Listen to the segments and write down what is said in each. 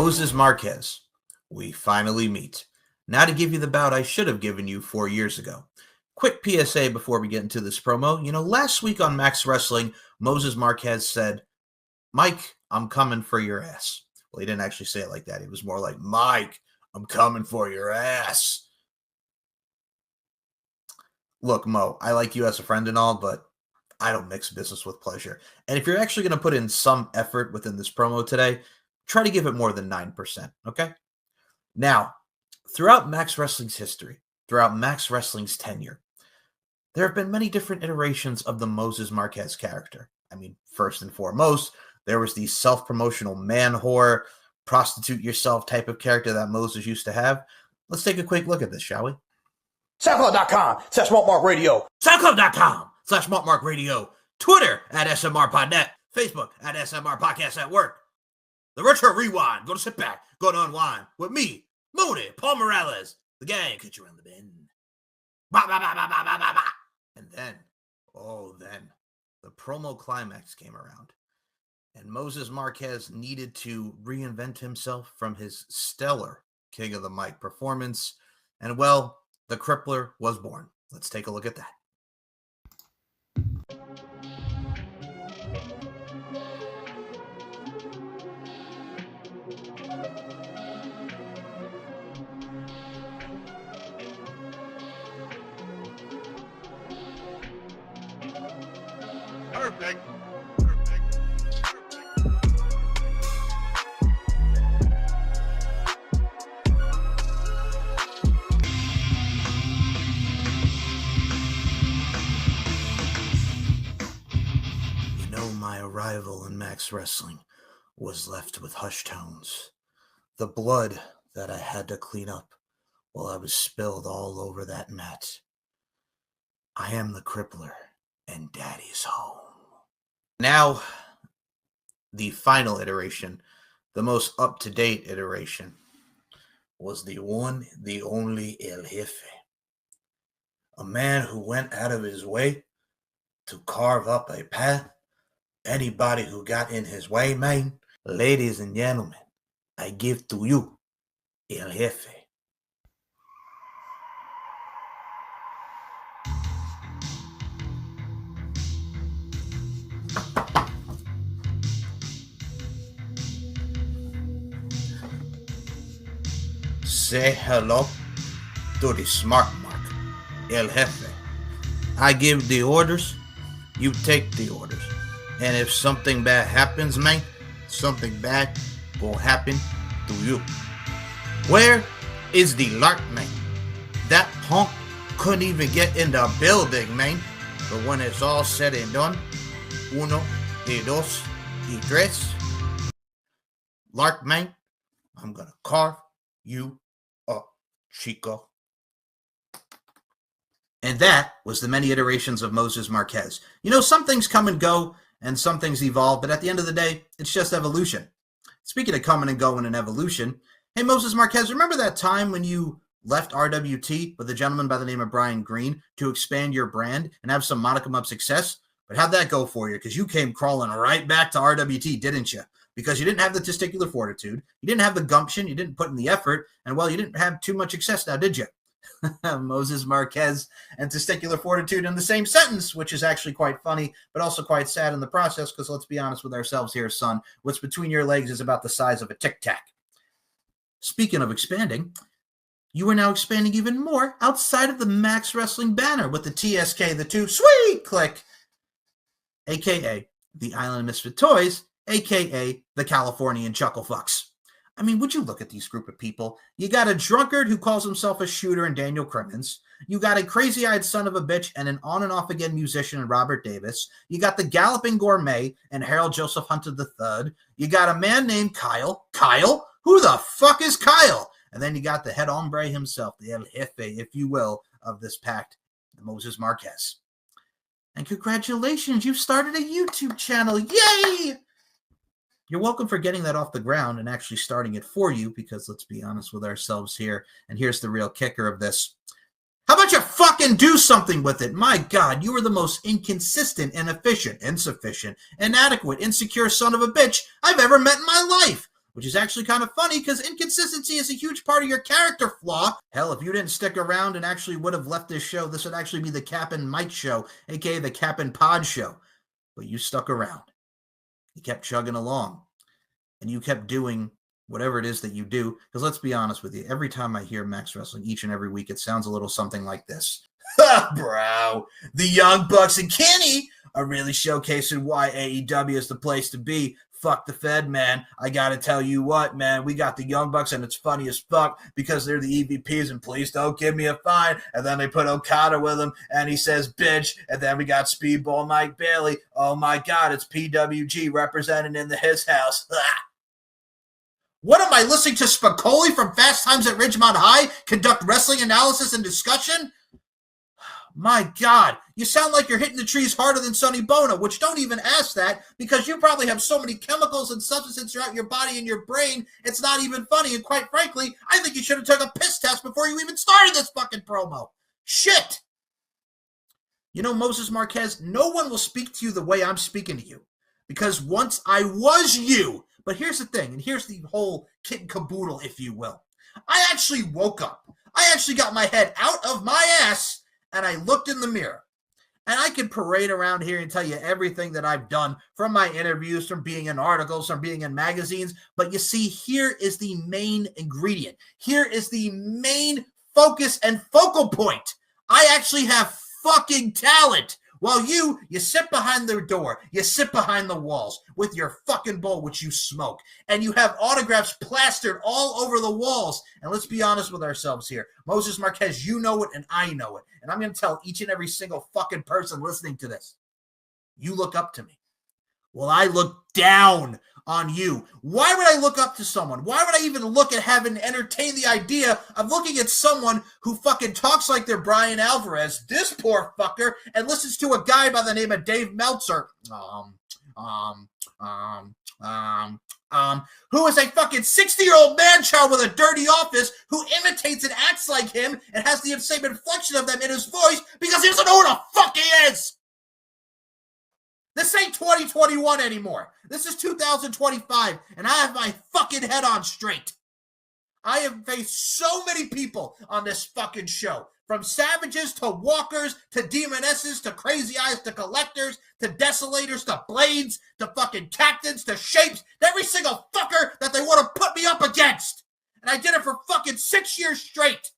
Moses Marquez, we finally meet. Now to give you the bout I should have given you 4 years ago. Quick PSA before we get into this promo. Last week on Max Wrestling, Moses Marquez said, "Mike, I'm coming for your ass." Well, he didn't actually say it like that. He was more like, "Mike, I'm coming for your ass." Look, Mo, I like you as a friend and all, but I don't mix business with pleasure. And if you're actually going to put in some effort within this promo today, try to give it more than 9%, okay? Now, throughout Max Wrestling's history, throughout Max Wrestling's tenure, there have been many different iterations of the Moses Marquez character. First and foremost, there was the self-promotional man whore, prostitute yourself type of character that Moses used to have. Let's take a quick look at this, shall we? SoundCloud.com/SmartMarkRadio. SoundCloud.com/SmartMarkRadio. Twitter @SMRPodNet. Facebook @SMR Podcast at Work. The Retro Rewind. Go to sit back. Go to unwind with me, Moody, Paul Morales. The gang catch you around the bend. Bah, bah, bah, bah, bah, bah, bah, bah. And then, the promo climax came around. And Moses Marquez needed to reinvent himself from his stellar King of the Mic performance. And well, the Crippler was born. Let's take a look at that. Perfect. My arrival in Max Wrestling was left with hushed tones. The blood that I had to clean up while I was spilled all over that mat. I am the Crippler, and Daddy's home. Now, the final iteration, the most up-to-date iteration, was the one, the only El Jefe. A man who went out of his way to carve up a path. Anybody who got in his way, man. Ladies and gentlemen, I give to you El Jefe. Say hello to the smart mark, El Jefe. I give the orders, you take the orders. And if something bad happens, man, something bad will happen to you. Where is the Larkin, man? That punk couldn't even get in the building, man. But when it's all said and done, uno, y dos, y tres, Lark, man, I'm gonna carve you up, Chico. And that was the many iterations of Moses Marquez. Some things come and go, and some things evolve, but at the end of the day, it's just evolution. Speaking of coming and going and evolution, hey, Moses Marquez, remember that time when you left RWT with a gentleman by the name of Brian Green to expand your brand and have some modicum of success? But how'd that go for you? Because you came crawling right back to RWT, didn't you? Because you didn't have the testicular fortitude, you didn't have the gumption, you didn't put in the effort, and well, you didn't have too much success now, did you? Moses Marquez and testicular fortitude in the same sentence, which is actually quite funny, but also quite sad in the process, because let's be honest with ourselves here, son. What's between your legs is about the size of a Tic Tac. Speaking of expanding, you are now expanding even more outside of the Max Wrestling banner with the TSK, the Two Sweet Click, a.k.a. the Island of Misfit Toys, a.k.a. the Californian Chuckle Fucks. Would you look at these group of people? You got a drunkard who calls himself a shooter in Daniel Crimmins. You got a crazy-eyed son of a bitch and an on-and-off-again musician in Robert Davis. You got the Galloping Gourmet and Harold Joseph Hunter III. You got a man named Kyle. Kyle? Who the fuck is Kyle? And then you got the head hombre himself, the El Jefe, if you will, of this pact, Moses Marquez. And congratulations, you've started a YouTube channel. Yay! You're welcome for getting that off the ground and actually starting it for you, because let's be honest with ourselves here, and here's the real kicker of this. How about you fucking do something with it? My God, you are the most inconsistent, inefficient, insufficient, inadequate, insecure son of a bitch I've ever met in my life. which is actually kind of funny because inconsistency is a huge part of your character flaw. Hell, if you didn't stick around and actually would have left this show, this would actually be the Cap and Mike show, aka the Cap and Pod show. But you stuck around. You kept chugging along. And you kept doing whatever it is that you do. Because let's be honest with you, every time I hear Max Wrestling each and every week, it sounds a little something like this. Ha, bro, the Young Bucks and Kenny are really showcasing why AEW is the place to be. Fuck the Fed, man. I gotta tell you what, man. We got the Young Bucks, and it's funny as fuck because they're the EVPs, and please don't give me a fine. And then they put Okada with him, and he says, bitch. And then we got Speedball Mike Bailey. Oh my God, it's PWG represented in his house. What am I listening to Spicoli from Fast Times at Ridgemont High conduct wrestling analysis and discussion? My God, you sound like you're hitting the trees harder than Sonny Bono, which don't even ask that because you probably have so many chemicals and substances throughout your body and your brain, it's not even funny. And quite frankly, I think you should have took a piss test before you even started this fucking promo. Shit. You know, Moses Marquez, no one will speak to you the way I'm speaking to you because once I was you. But here's the thing, and here's the whole kit and caboodle, if you will. I actually woke up. I actually got my head out of my ass and I looked in the mirror. And I can parade around here and tell you everything that I've done from my interviews, from being in articles, from being in magazines. But you see, here is the main ingredient. Here is the main focus and focal point. I actually have fucking talent. While you sit behind the door, you sit behind the walls with your fucking bowl, which you smoke, and you have autographs plastered all over the walls. And let's be honest with ourselves here. Moses Marquez, you know it, and I know it. And I'm going to tell each and every single fucking person listening to this, you look up to me. Well, I look down on you. Why would I look up to someone? Why would I even look at having entertain the idea of looking at someone who fucking talks like they're Brian Alvarez, this poor fucker, and listens to a guy by the name of Dave Meltzer, who is a fucking 60-year-old man-child with a dirty office who imitates and acts like him and has the same inflection of them in his voice because he doesn't know who the fuck he is. This ain't 2021 anymore. This is 2025, and I have my fucking head on straight. I have faced so many people on this fucking show, from savages to walkers to demonesses to crazy eyes to collectors to desolators to blades to fucking captains to shapes to every single fucker that they want to put me up against. And I did it for fucking 6 years straight.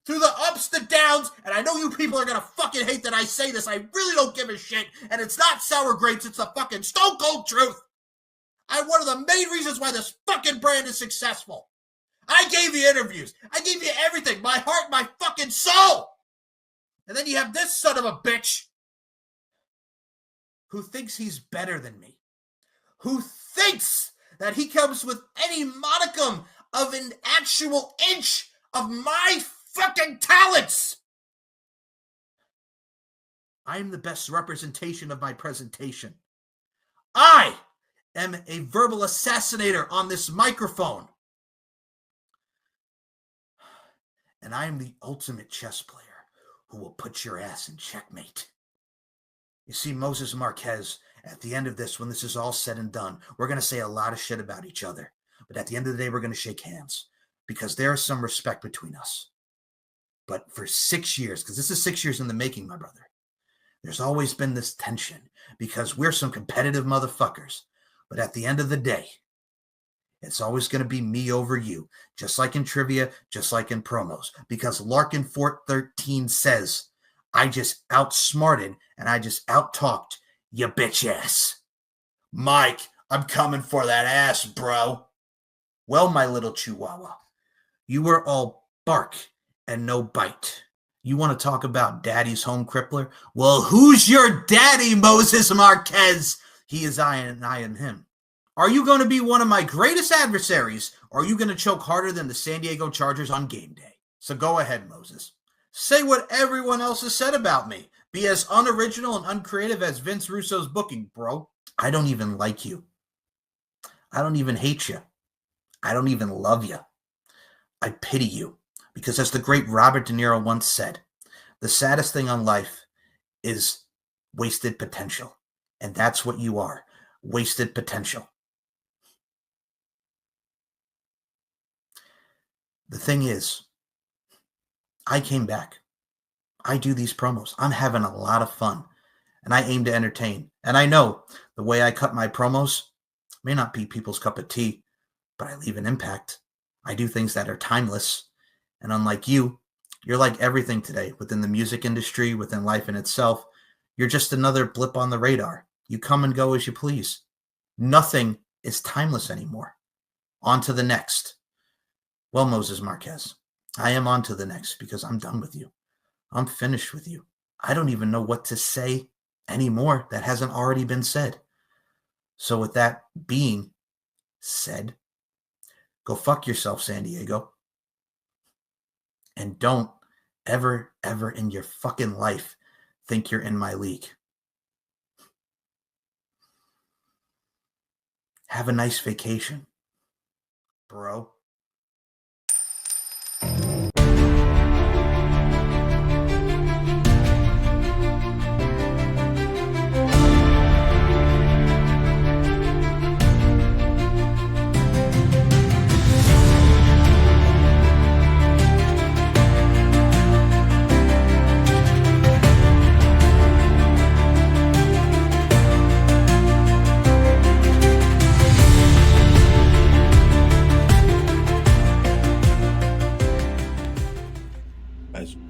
Through the ups, the downs, and I know you people are going to fucking hate that I say this. I really don't give a shit, and it's not sour grapes, it's the fucking stone cold truth. I'm one of the main reasons why this fucking brand is successful. I gave you interviews. I gave you everything, my heart, my fucking soul. And then you have this son of a bitch who thinks he's better than me, who thinks that he comes with any modicum of an actual inch of my fucking talents. I am the best representation of my presentation. I am a verbal assassinator on this microphone. And I am the ultimate chess player who will put your ass in checkmate. You see, Moses Marquez, at the end of this, when this is all said and done, we're going to say a lot of shit about each other. But at the end of the day, we're going to shake hands because there is some respect between us. But for 6 years, because this is 6 years in the making, my brother, there's always been this tension because we're some competitive motherfuckers. But at the end of the day, it's always going to be me over you, just like in trivia, just like in promos. Because Larkin Fort 13 says, I just outsmarted and I just out-talked you bitch ass. Mike, I'm coming for that ass, bro. Well, my little chihuahua, you were all bark and no bite. You want to talk about daddy's home crippler? Well, who's your daddy, Moses Marquez? He is I and I am him. Are you going to be one of my greatest adversaries, or are you going to choke harder than the San Diego Chargers on game day? So go ahead, Moses. Say what everyone else has said about me. Be as unoriginal and uncreative as Vince Russo's booking, bro. I don't even like you. I don't even hate you. I don't even love you. I pity you. Because as the great Robert De Niro once said, the saddest thing on life is wasted potential. And that's what you are. Wasted potential. The thing is, I came back. I do these promos. I'm having a lot of fun, and I aim to entertain. And I know the way I cut my promos may not be people's cup of tea, but I leave an impact. I do things that are timeless. And unlike you, you're like everything today within the music industry, within life in itself. You're just another blip on the radar. You come and go as you please. Nothing is timeless anymore. On to the next. Well, Moses Marquez, I am on to the next because I'm done with you. I'm finished with you. I don't even know what to say anymore that hasn't already been said. So with that being said, go fuck yourself, San Diego. And don't ever, ever in your fucking life think you're in my league. Have a nice vacation, bro.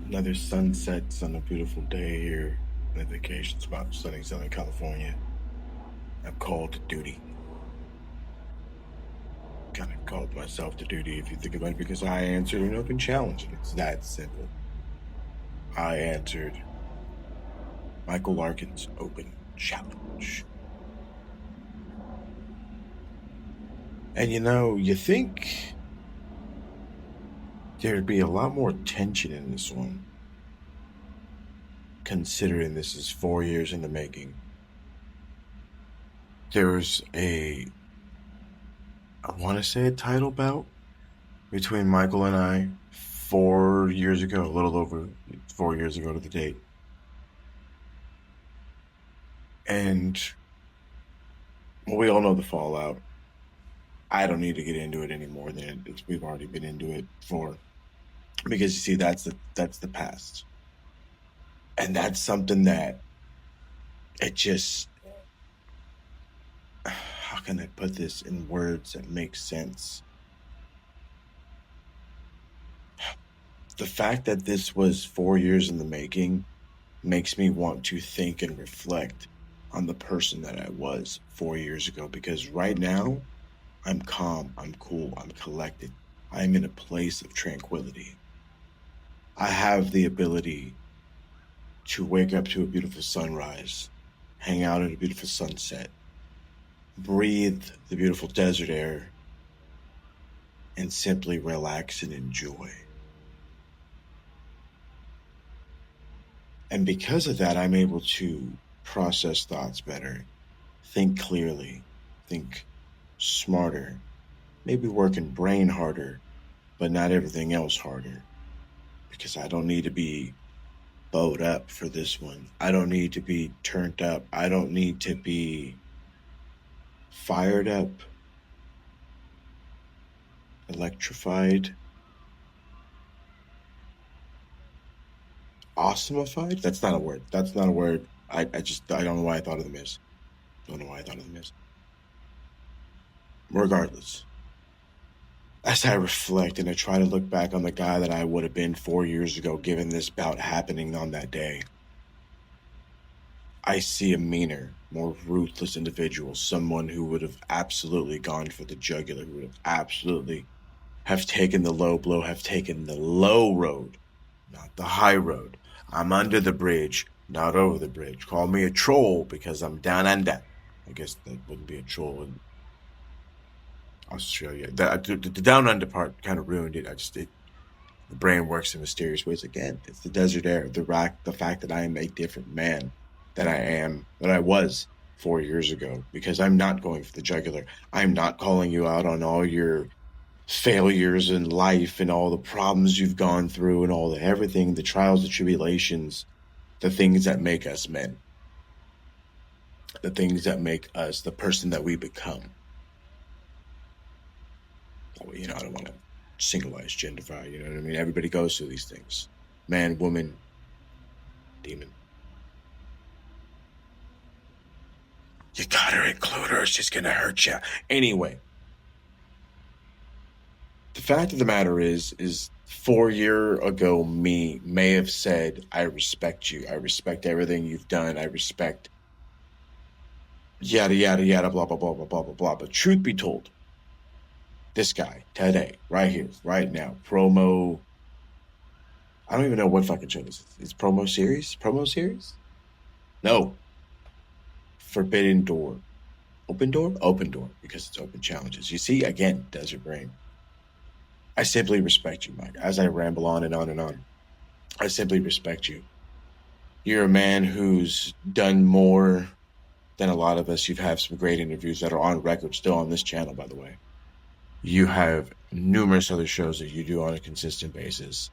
Another sun sets on a beautiful day here in a vacation spot, sunny Southern California. I'm called to duty. Kind of called myself to duty if you think about it, because I answered an open challenge. It's that simple. I answered Michael Larkin's open challenge. And you think there'd be a lot more tension in this one, considering this is 4 years in the making. There's I want to say a title bout between Michael and I 4 years ago, a little over 4 years ago to the date. And we all know the fallout. I don't need to get into it any more than we've already been into it for, because you see, that's the past. And that's something that it just, how can I put this in words that make sense? The fact that this was 4 years in the making makes me want to think and reflect on the person that I was 4 years ago, because right now I'm calm, I'm cool, I'm collected. I'm in a place of tranquility. I have the ability to wake up to a beautiful sunrise, hang out at a beautiful sunset, breathe the beautiful desert air, and simply relax and enjoy. And because of that, I'm able to process thoughts better, think clearly, think smarter, maybe working brain harder, but not everything else harder. Because I don't need to be bowed up for this one. I don't need to be turned up. I don't need to be fired up, electrified, awesomeified. That's not a word. I don't know why I thought of the miss. Regardless, as I reflect and I try to look back on the guy that I would have been 4 years ago, given this bout happening on that day, I see a meaner, more ruthless individual, someone who would have absolutely gone for the jugular, who would have absolutely have taken the low blow, have taken the low road, not the high road. I'm under the bridge, not over the bridge. Call me a troll because I'm down under. I guess that wouldn't be a troll in Australia. The down under part kind of ruined it. The brain works in mysterious ways. Again, it's the desert air, the fact that I am a different man than I was 4 years ago, because I'm not going for the jugular. I'm not calling you out on all your failures in life and all the problems you've gone through and all everything, the trials, the tribulations, the things that make us men, the things that make us the person that we become. I don't want to singleize, genderify, you know what I mean? Everybody goes through these things. Man, woman, demon. You gotta include her, it's just gonna hurt you. Anyway, the fact of the matter is 4 years ago me may have said, I respect you. I respect everything you've done. I respect yada, yada, yada, blah, blah, blah, blah, blah, blah, blah. But truth be told, this guy today, right here, right now, promo. I don't even know what fucking show this is. It's promo series? Promo series? No. Forbidden Door. Open Door? Open Door, because it's open challenges. You see, again, Desert Brain. I simply respect you, Mike. As I ramble on and on and on, I simply respect you. You're a man who's done more than a lot of us. You've had some great interviews that are on record, still on this channel, by the way. You have numerous other shows that you do on a consistent basis.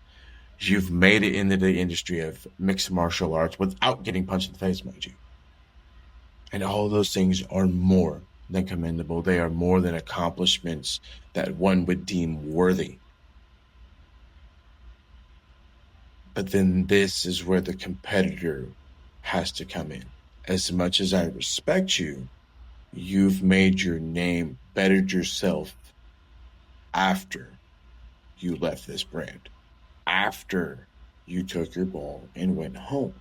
You've made it into the industry of mixed martial arts without getting punched in the face, mind you. And all of those things are more than commendable. They are more than accomplishments that one would deem worthy. But then this is where the competitor has to come in. As much as I respect you, you've made your name, bettered yourself after you left this brand, after you took your ball and went home.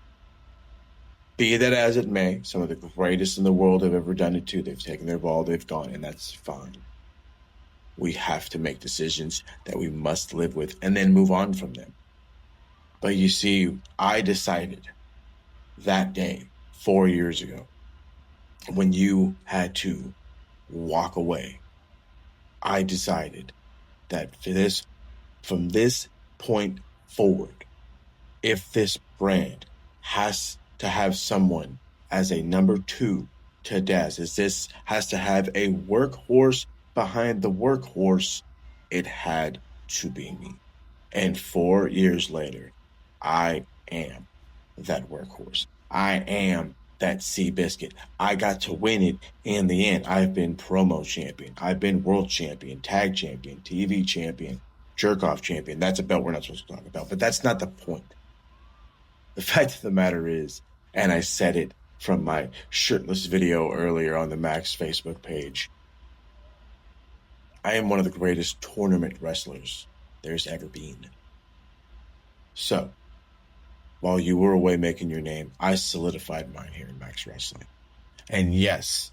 Be that as it may, some of the greatest in the world have ever done it too. They've taken their ball, they've gone, and that's fine. We have to make decisions that we must live with and then move on from them. But you see, I decided that day, 4 years ago, when you had to walk away, I decided that from this point forward, if this brand has to have someone as a number 2 to Daz, as this has to have a workhorse behind the workhorse, it had to be me. And 4 years later, I am that workhorse. I am that Seabiscuit. I got to win it in the end. I've been promo champion. I've been world champion, tag champion, TV champion, jerk-off champion. That's a belt we're not supposed to talk about, but that's not the point. The fact of the matter is, and I said it from my shirtless video earlier on the Max Facebook page, I am one of the greatest tournament wrestlers there's ever been. So, while you were away making your name, I solidified mine here in Max Wrestling. And yes,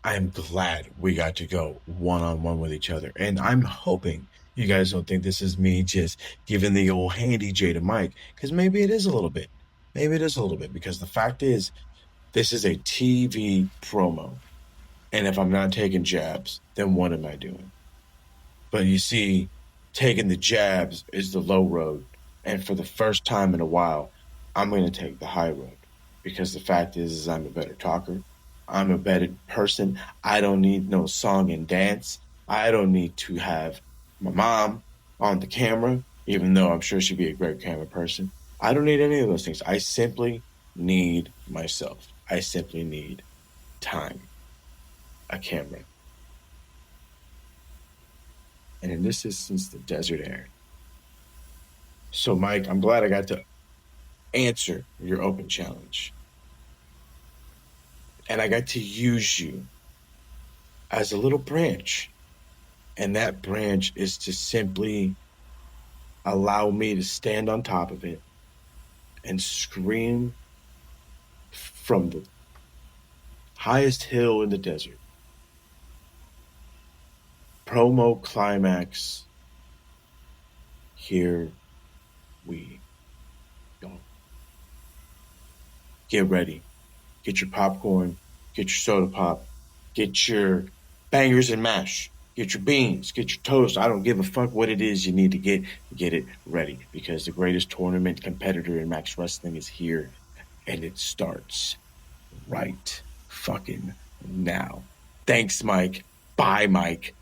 I'm glad we got to go one-on-one with each other. And I'm hoping you guys don't think this is me just giving the old handy J to Mike, because maybe it is a little bit. Maybe it is a little bit, because the fact is, this is a TV promo. And if I'm not taking jabs, then what am I doing? But you see, taking the jabs is the low road. And for the first time in a while, I'm going to take the high road, because the fact is I'm a better talker. I'm a better person. I don't need no song and dance. I don't need to have my mom on the camera, even though I'm sure she'd be a great camera person. I don't need any of those things. I simply need myself. I simply need time, a camera. And in this instance, the desert air. So, Mike, I'm glad I got to answer your open challenge. And I got to use you as a little branch. And that branch is to simply allow me to stand on top of it and scream from the highest hill in the desert. Promo climax. Here we go. Get ready. Get your popcorn. Get your soda pop. Get your bangers and mash. Get your beans. Get your toast. I don't give a fuck what it is you need to get. Get it ready, because the greatest tournament competitor in Max Wrestling is here, and it starts right fucking now. Thanks, Mike. Bye, Mike.